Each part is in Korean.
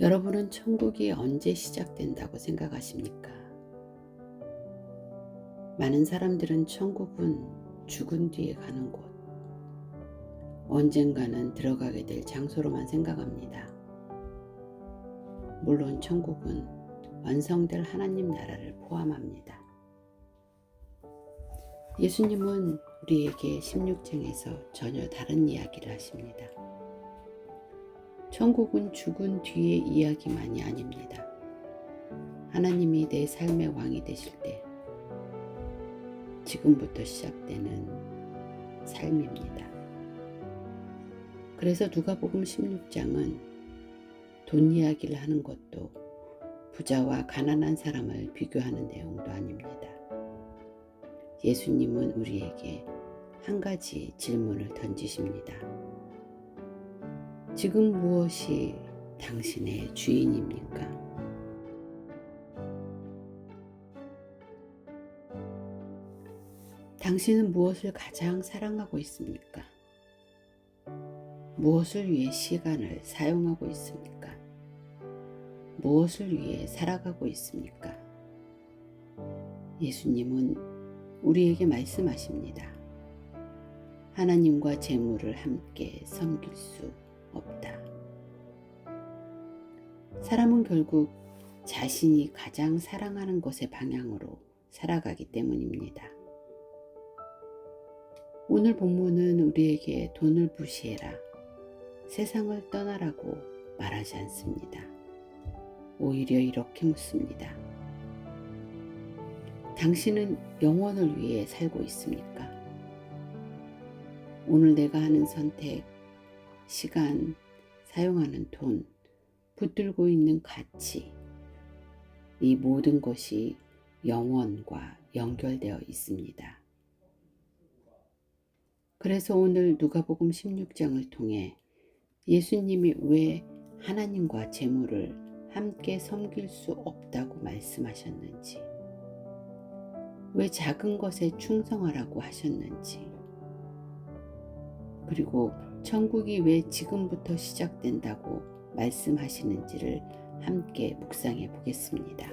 여러분은 천국이 언제 시작된다고 생각하십니까? 많은 사람들은 천국은 죽은 뒤에 가는 곳, 언젠가는 들어가게 될 장소로만 생각합니다. 물론 천국은 완성될 하나님 나라를 포함합니다. 예수님은 우리에게 16장에서 전혀 다른 이야기를 하십니다. 천국은 죽은 뒤의 이야기만이 아닙니다. 하나님이 내 삶의 왕이 되실 때 지금부터 시작되는 삶입니다. 그래서 누가복음 16장은 돈 이야기를 하는 것도 부자와 가난한 사람을 비교하는 내용도 아닙니다. 예수님은 우리에게 한 가지 질문을 던지십니다. 지금 무엇이 당신의 주인입니까? 당신은 무엇을 가장 사랑하고 있습니까? 무엇을 위해 시간을 사용하고 있습니까? 무엇을 위해 살아가고 있습니까? 예수님은 우리에게 말씀하십니다. 하나님과 재물을 함께 섬길 수 없다. 사람은 결국 자신이 가장 사랑하는 것의 방향으로 살아가기 때문입니다. 오늘 본문은 우리에게 돈을 무시해라, 세상을 떠나라고 말하지 않습니다. 오히려 이렇게 묻습니다. 당신은 영원을 위해 살고 있습니까? 오늘 내가 하는 선택, 시간, 사용하는 돈, 붙들고 있는 가치, 이 모든 것이 영원과 연결되어 있습니다. 그래서 오늘 누가복음 16장을 통해 예수님이 왜 하나님과 재물을 함께 섬길 수 없다고 말씀하셨는지, 왜 작은 것에 충성하라고 하셨는지, 그리고 천국이 왜 지금부터 시작된다고 말씀하시는지를 함께 묵상해 보겠습니다.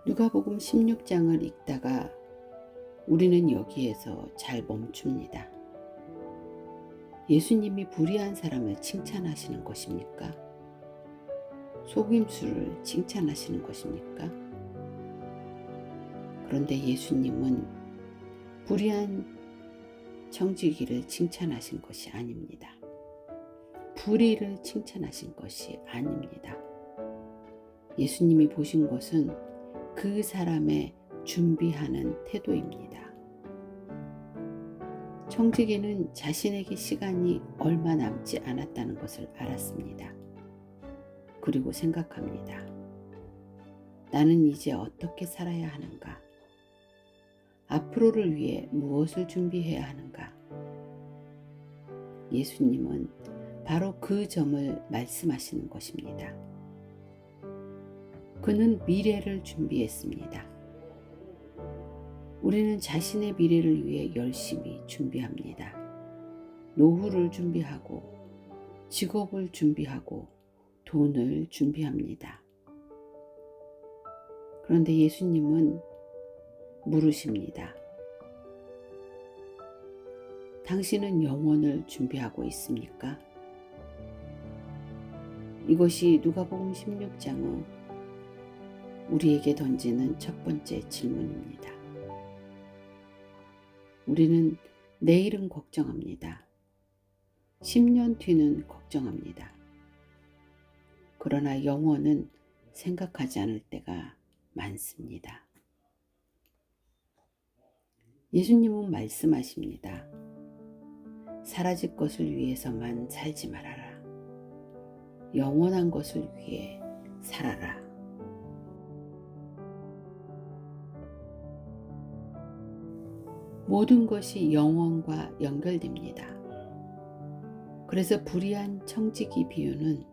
누가복음 16장을 읽다가 우리는 여기에서 잘 멈춥니다. 예수님이 불의한 사람을 칭찬하시는 것입니까? 속임수를 칭찬하시는 것입니까? 그런데 예수님은 불의한 청지기를 칭찬하신 것이 아닙니다. 불의를 칭찬하신 것이 아닙니다. 예수님이 보신 것은 그 사람의 준비하는 태도입니다. 청지기는 자신에게 시간이 얼마 남지 않았다는 것을 알았습니다. 그리고 생각합니다. 나는 이제 어떻게 살아야 하는가? 앞으로를 위해 무엇을 준비해야 하는가? 예수님은 바로 그 점을 말씀하시는 것입니다. 그는 미래를 준비했습니다. 우리는 자신의 미래를 위해 열심히 준비합니다. 노후를 준비하고, 직업을 준비하고, 돈을 준비합니다. 그런데 예수님은 물으십니다. 당신은 영원을 준비하고 있습니까? 이것이 누가복음 16장은 우리에게 던지는 첫 번째 질문입니다. 우리는 내일은 걱정합니다. 10년 뒤는 걱정합니다. 그러나 영원은 생각하지 않을 때가 많습니다. 예수님은 말씀하십니다. 사라질 것을 위해서만 살지 말아라. 영원한 것을 위해 살아라. 모든 것이 영원과 연결됩니다. 그래서 불의한 청지기 비유는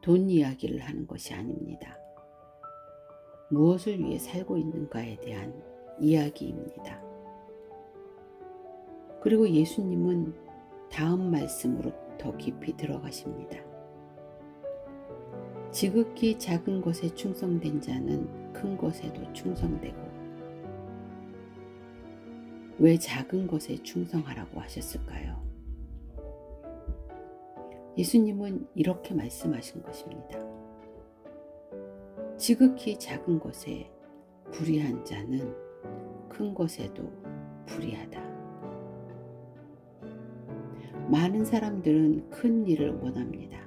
돈 이야기를 하는 것이 아닙니다. 무엇을 위해 살고 있는가에 대한 이야기입니다. 그리고 예수님은 다음 말씀으로 더 깊이 들어가십니다. 지극히 작은 것에 충성된 자는 큰 것에도 충성되고, 왜 작은 것에 충성하라고 하셨을까요? 예수님은 이렇게 말씀하신 것입니다. 지극히 작은 것에 불의한 자는 큰 것에도 불의하다. 많은 사람들은 큰 일을 원합니다.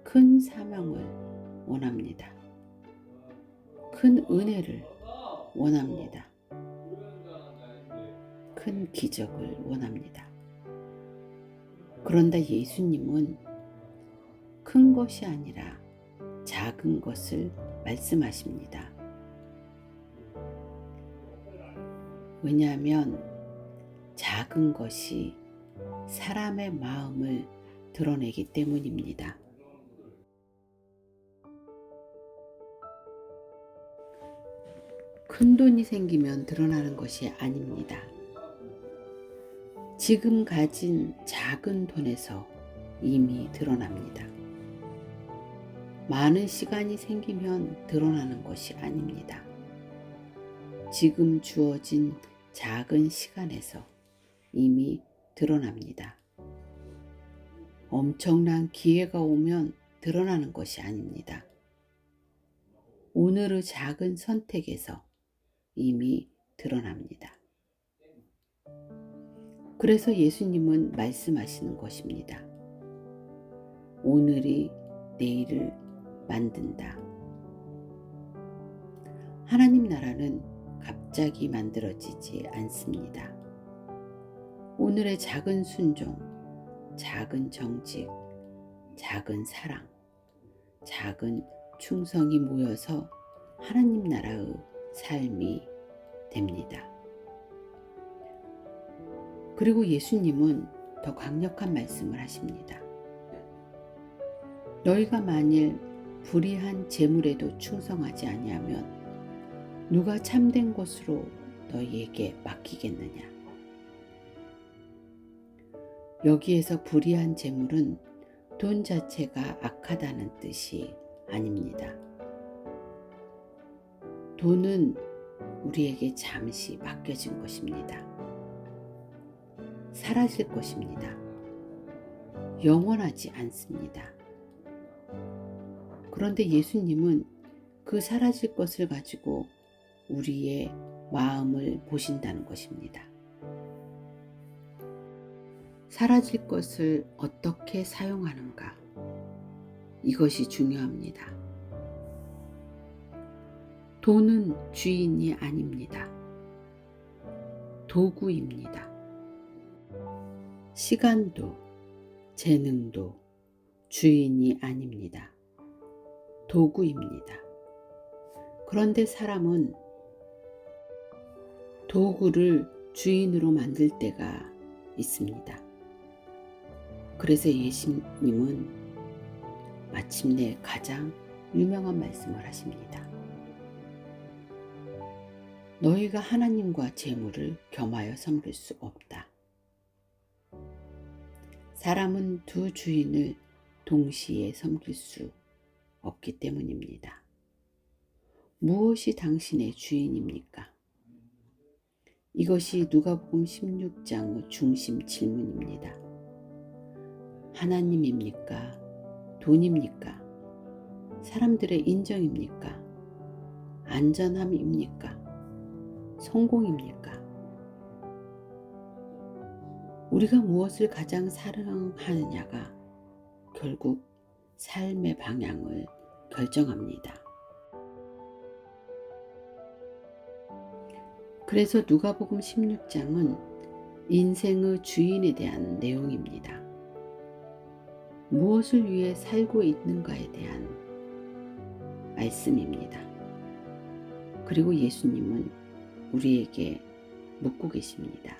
큰 사명을 원합니다. 큰 은혜를 원합니다. 큰 기적을 원합니다. 그런데 예수님은 큰 것이 아니라 작은 것을 말씀하십니다. 왜냐하면 작은 것이 사람의 마음을 드러내기 때문입니다. 큰 돈이 생기면 드러나는 것이 아닙니다. 지금 가진 작은 돈에서 이미 드러납니다. 많은 시간이 생기면 드러나는 것이 아닙니다. 지금 주어진 작은 시간에서 이미 드러납니다. 엄청난 기회가 오면 드러나는 것이 아닙니다. 오늘의 작은 선택에서 이미 드러납니다. 그래서 예수님은 말씀하시는 것입니다. 오늘이 내일을 만든다. 하나님 나라는 갑자기 만들어지지 않습니다. 오늘의 작은 순종, 작은 정직, 작은 사랑, 작은 충성이 모여서 하나님 나라의 삶이 됩니다. 그리고 예수님은 더 강력한 말씀을 하십니다. 너희가 만일 불의한 재물에도 충성하지 아니하면 누가 참된 것으로 너희에게 맡기겠느냐. 여기에서 불의한 재물은 돈 자체가 악하다는 뜻이 아닙니다. 돈은 우리에게 잠시 맡겨진 것입니다. 사라질 것입니다. 영원하지 않습니다. 그런데 예수님은 그 사라질 것을 가지고 우리의 마음을 보신다는 것입니다. 사라질 것을 어떻게 사용하는가? 이것이 중요합니다. 돈은 주인이 아닙니다. 도구입니다. 시간도 재능도 주인이 아닙니다. 도구입니다. 그런데 사람은 도구를 주인으로 만들 때가 있습니다. 그래서 예수님은 마침내 가장 유명한 말씀을 하십니다. 너희가 하나님과 재물을 겸하여 섬길 수 없다. 사람은 두 주인을 동시에 섬길 수 없기 때문입니다. 무엇이 당신의 주인입니까? 이것이 누가복음 16장의 중심 질문입니다. 하나님입니까? 돈입니까? 사람들의 인정입니까? 안전함입니까? 성공입니까? 우리가 무엇을 가장 사랑하느냐가 결국 삶의 방향을 결정합니다. 그래서 누가복음 16장은 인생의 주인에 대한 내용입니다. 무엇을 위해 살고 있는가에 대한 말씀입니다. 그리고 예수님은 우리에게 묻고 계십니다.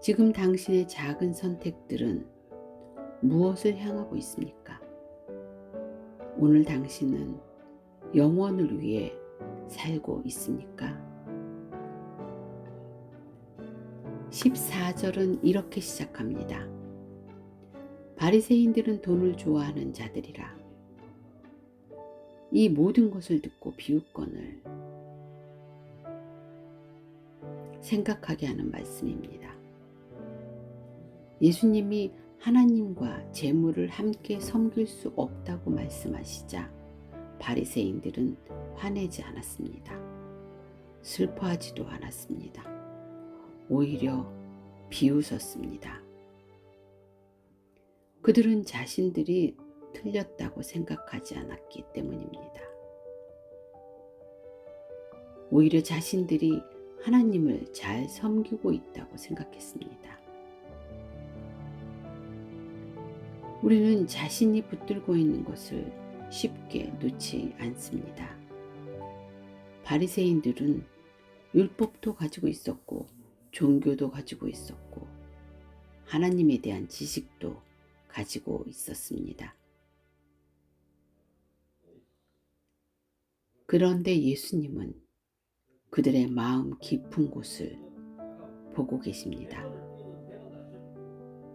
지금 당신의 작은 선택들은 무엇을 향하고 있습니까? 오늘 당신은 영원을 위해 살고 있습니까? 14절은 이렇게 시작합니다. 바리새인들은 돈을 좋아하는 자들이라. 이 모든 것을 듣고 비웃거늘 생각하게 하는 말씀입니다. 예수님이 하나님과 재물을 함께 섬길 수 없다고 말씀하시자 바리새인들은 화내지 않았습니다. 슬퍼하지도 않았습니다. 오히려 비웃었습니다. 그들은 자신들이 틀렸다고 생각하지 않았기 때문입니다. 오히려 자신들이 하나님을 잘 섬기고 있다고 생각했습니다. 우리는 자신이 붙들고 있는 것을 쉽게 놓지 않습니다. 바리새인들은 율법도 가지고 있었고 종교도 가지고 있었고 하나님에 대한 지식도 가지고 있었습니다. 그런데 예수님은 그들의 마음 깊은 곳을 보고 계십니다.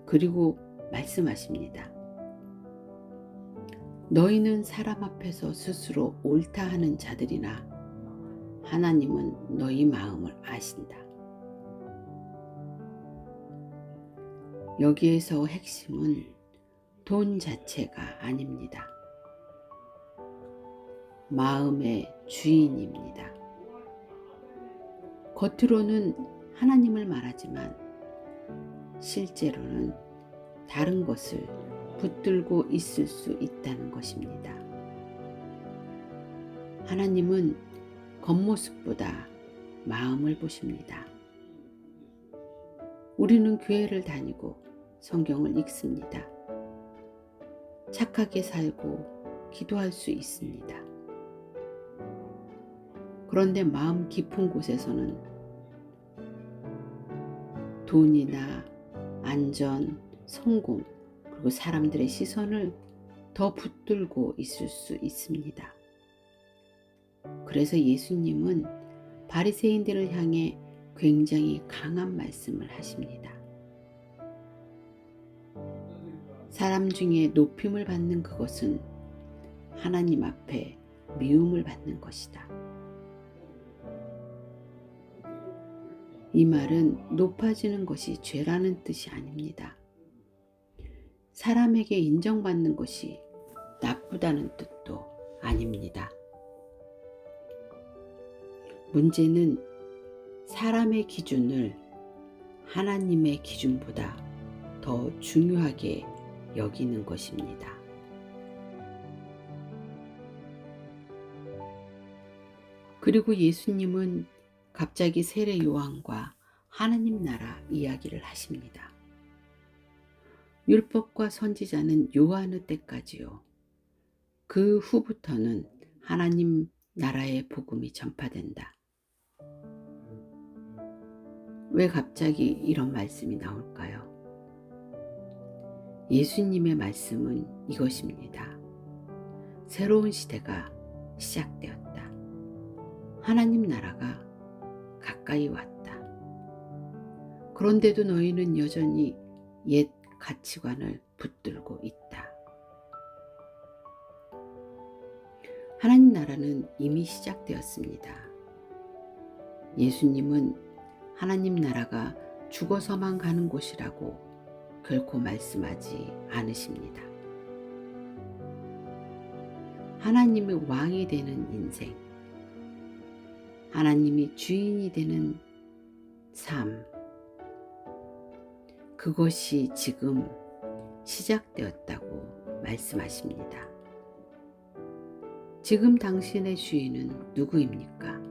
그리고 말씀하십니다. 너희는 사람 앞에서 스스로 옳다 하는 자들이나 하나님은 너희 마음을 아신다. 여기에서 핵심은 돈 자체가 아닙니다. 마음의 주인입니다. 겉으로는 하나님을 말하지만 실제로는 다른 것을 붙들고 있을 수 있다는 것입니다. 하나님은 겉모습보다 마음을 보십니다. 우리는 교회를 다니고 성경을 읽습니다. 착하게 살고 기도할 수 있습니다. 그런데 마음 깊은 곳에서는 돈이나 안전, 성공, 그리고 사람들의 시선을 더 붙들고 있을 수 있습니다. 그래서 예수님은 바리새인들을 향해 굉장히 강한 말씀을 하십니다. 사람 중에 높임을 받는 그것은 하나님 앞에 미움을 받는 것이다. 이 말은 높아지는 것이 죄라는 뜻이 아닙니다. 사람에게 인정받는 것이 나쁘다는 뜻도 아닙니다. 문제는 사람의 기준을 하나님의 기준보다 더 중요하게 여기는 것입니다. 그리고 예수님은 갑자기 세례 요한과 하나님 나라 이야기를 하십니다. 율법과 선지자는 요한의 때까지요. 그 후부터는 하나님 나라의 복음이 전파된다. 왜 갑자기 이런 말씀이 나올까요? 예수님의 말씀은 이것입니다. 새로운 시대가 시작되었다. 하나님 나라가 가까이 왔다. 그런데도 너희는 여전히 옛 가치관을 붙들고 있다. 하나님 나라는 이미 시작되었습니다. 예수님은 하나님 나라가 죽어서만 가는 곳이라고 결코 말씀하지 않으십니다. 하나님의 왕이 되는 인생, 하나님이 주인이 되는 삶, 그것이 지금 시작되었다고 말씀하십니다. 지금 당신의 주인은 누구입니까?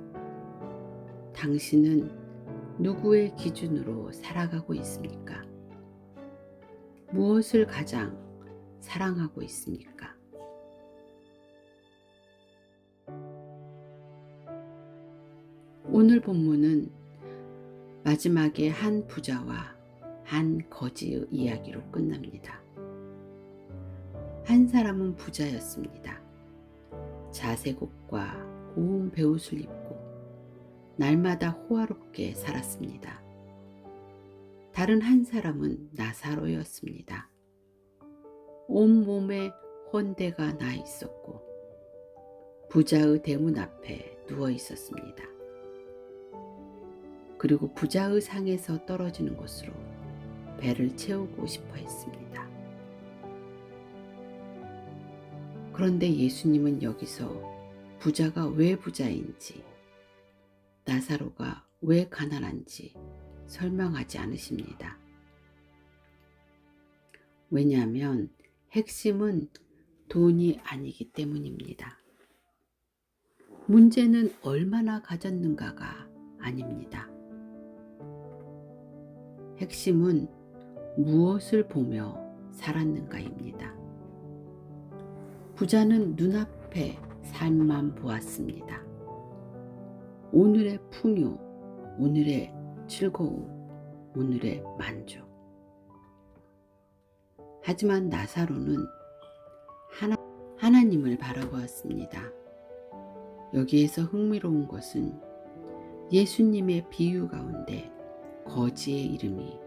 당신은 누구의 기준으로 살아가고 있습니까? 무엇을 가장 사랑하고 있습니까? 오늘 본문은 마지막에 한 부자와 한 거지의 이야기로 끝납니다. 한 사람은 부자였습니다. 자색옷과 고운 베옷을 입고 날마다 호화롭게 살았습니다. 다른 한 사람은 나사로였습니다. 온몸에 혼대가 나 있었고 부자의 대문 앞에 누워 있었습니다. 그리고 부자의 상에서 떨어지는 곳으로 배를 채우고 싶어 했습니다. 그런데 예수님은 여기서 부자가 왜 부자인지, 나사로가 왜 가난한지 설명하지 않으십니다. 왜냐하면 핵심은 돈이 아니기 때문입니다. 문제는 얼마나 가졌는가가 아닙니다. 핵심은 무엇을 보며 살았는가입니다. 부자는 눈앞에 삶만 보았습니다. 오늘의 풍요, 오늘의 즐거움, 오늘의 만족. 하지만 나사로는 하나님을 바라보았습니다. 여기에서 흥미로운 것은 예수님의 비유 가운데 거지의 이름이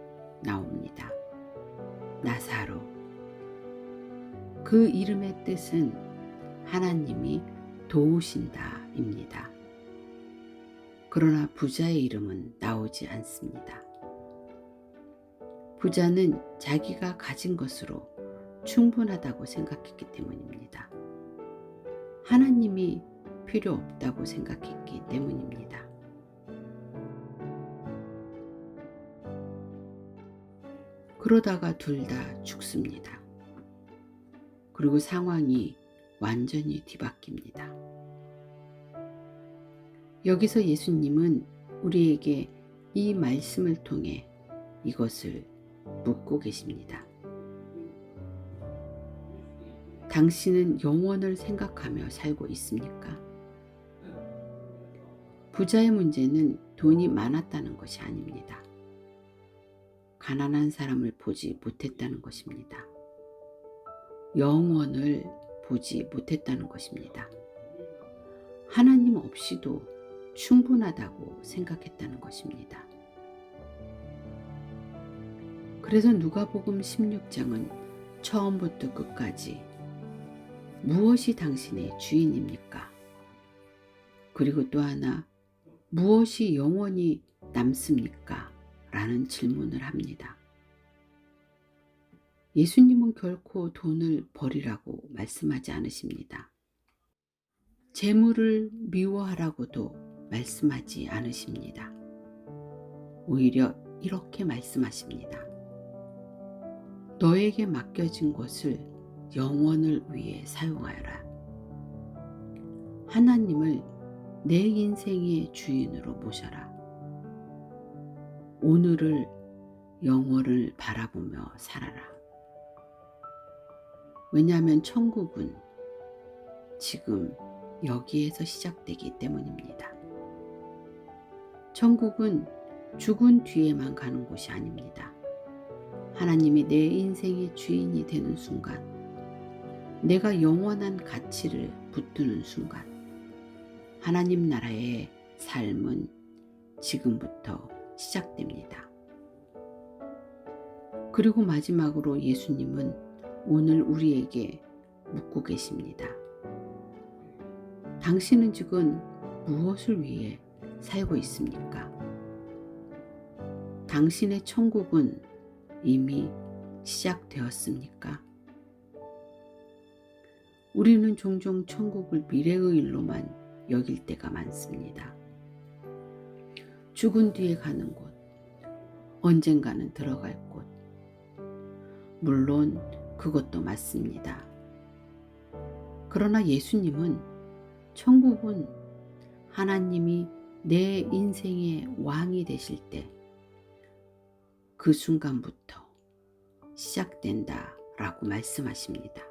나옵니다. 나사로. 그 이름의 뜻은 하나님이 도우신다입니다. 그러나 부자의 이름은 나오지 않습니다. 부자는 자기가 가진 것으로 충분하다고 생각했기 때문입니다. 하나님이 필요 없다고 생각했기 때문입니다. 그러다가 둘 다 죽습니다. 그리고 상황이 완전히 뒤바뀝니다. 여기서 예수님은 우리에게 이 말씀을 통해 이것을 묻고 계십니다. 당신은 영원을 생각하며 살고 있습니까? 부자의 문제는 돈이 많았다는 것이 아닙니다. 가난한 사람을 보지 못했다는 것입니다. 영원을 보지 못했다는 것입니다. 하나님 없이도 충분하다고 생각했다는 것입니다. 그래서 누가복음 16장은 처음부터 끝까지 무엇이 당신의 주인입니까? 그리고 또 하나, 무엇이 영원히 남습니까? 라는 질문을 합니다. 예수님은 결코 돈을 버리라고 말씀하지 않으십니다. 재물을 미워하라고도 말씀하지 않으십니다. 오히려 이렇게 말씀하십니다. 너에게 맡겨진 것을 영원을 위해 사용하여라. 하나님을 내 인생의 주인으로 모셔라. 오늘을 영원을 바라보며 살아라. 왜냐하면 천국은 지금 여기에서 시작되기 때문입니다. 천국은 죽은 뒤에만 가는 곳이 아닙니다. 하나님이 내 인생의 주인이 되는 순간, 내가 영원한 가치를 붙드는 순간, 하나님 나라의 삶은 지금부터 시작됩니다. 그리고 마지막으로 예수님은 오늘 우리에게 묻고 계십니다. 당신은 지금 무엇을 위해 살고 있습니까? 당신의 천국은 이미 시작되었습니까? 우리는 종종 천국을 미래의 일로만 여길 때가 많습니다. 죽은 뒤에 가는 곳, 언젠가는 들어갈 곳. 물론 그것도 맞습니다. 그러나 예수님은 천국은 하나님이 내 인생의 왕이 되실 때 그 순간부터 시작된다라고 말씀하십니다.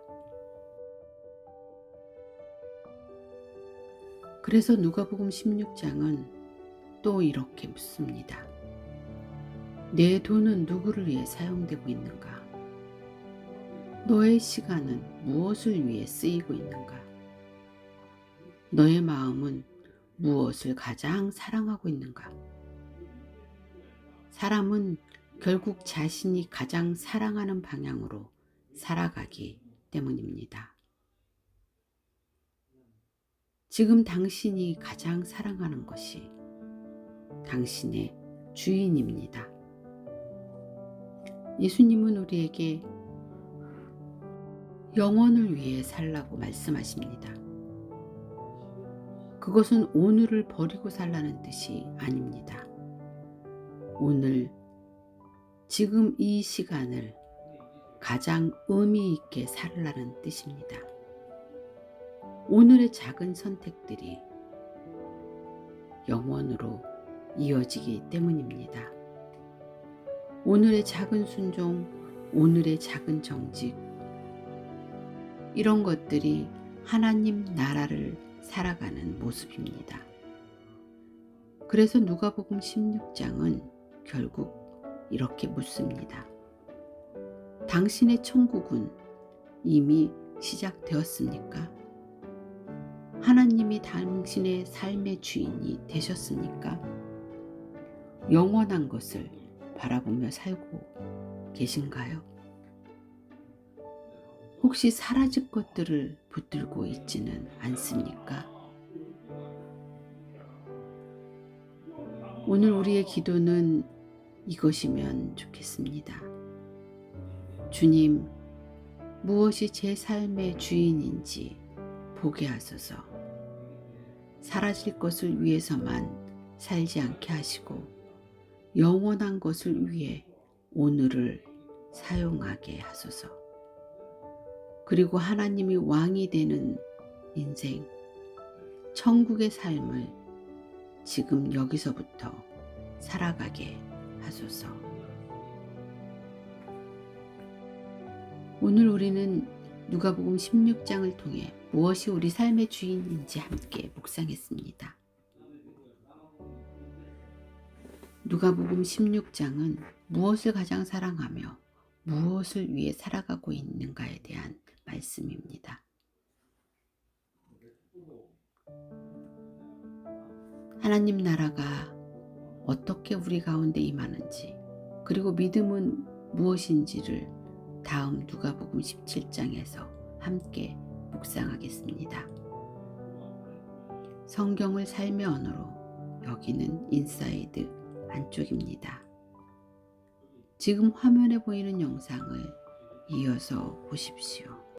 그래서 누가복음 16장은 또 이렇게 묻습니다. 내 돈은 누구를 위해 사용되고 있는가? 너의 시간은 무엇을 위해 쓰이고 있는가? 너의 마음은 무엇을 가장 사랑하고 있는가? 사람은 결국 자신이 가장 사랑하는 방향으로 살아가기 때문입니다. 지금 당신이 가장 사랑하는 것이 당신의 주인입니다. 예수님은 우리에게 영원을 위해 살라고 말씀하십니다. 그것은 오늘을 버리고 살라는 뜻이 아닙니다. 오늘, 지금 이 시간을 가장 의미 있게 살라는 뜻입니다. 오늘의 작은 선택들이 영원으로 이어지기 때문입니다. 오늘의 작은 순종, 오늘의 작은 정직, 이런 것들이 하나님 나라를 살아가는 모습입니다. 그래서 누가복음 16장은 결국 이렇게 묻습니다. 당신의 천국은 이미 시작되었습니까? 하나님이 당신의 삶의 주인이 되셨습니까? 영원한 것을 바라보며 살고 계신가요? 혹시 사라질 것들을 붙들고 있지는 않습니까? 오늘 우리의 기도는 이것이면 좋겠습니다. 주님, 무엇이 제 삶의 주인인지 보게 하소서. 사라질 것을 위해서만 살지 않게 하시고 영원한 것을 위해 오늘을 사용하게 하소서. 그리고 하나님이 왕이 되는 인생, 천국의 삶을 지금 여기서부터 살아가게 하소서. 오늘 우리는 누가복음 16장을 통해 무엇이 우리 삶의 주인인지 함께 묵상했습니다. 누가복음 16장은 무엇을 가장 사랑하며 무엇을 위해 살아가고 있는가에 대한 말씀입니다. 하나님 나라가 어떻게 우리 가운데 임하는지, 그리고 믿음은 무엇인지를 다음 누가복음 17장에서 함께 묵상하겠습니다. 성경을 삶의 언어로, 여기는 인사이드 안쪽입니다. 지금 화면에 보이는 영상을 이어서 보십시오.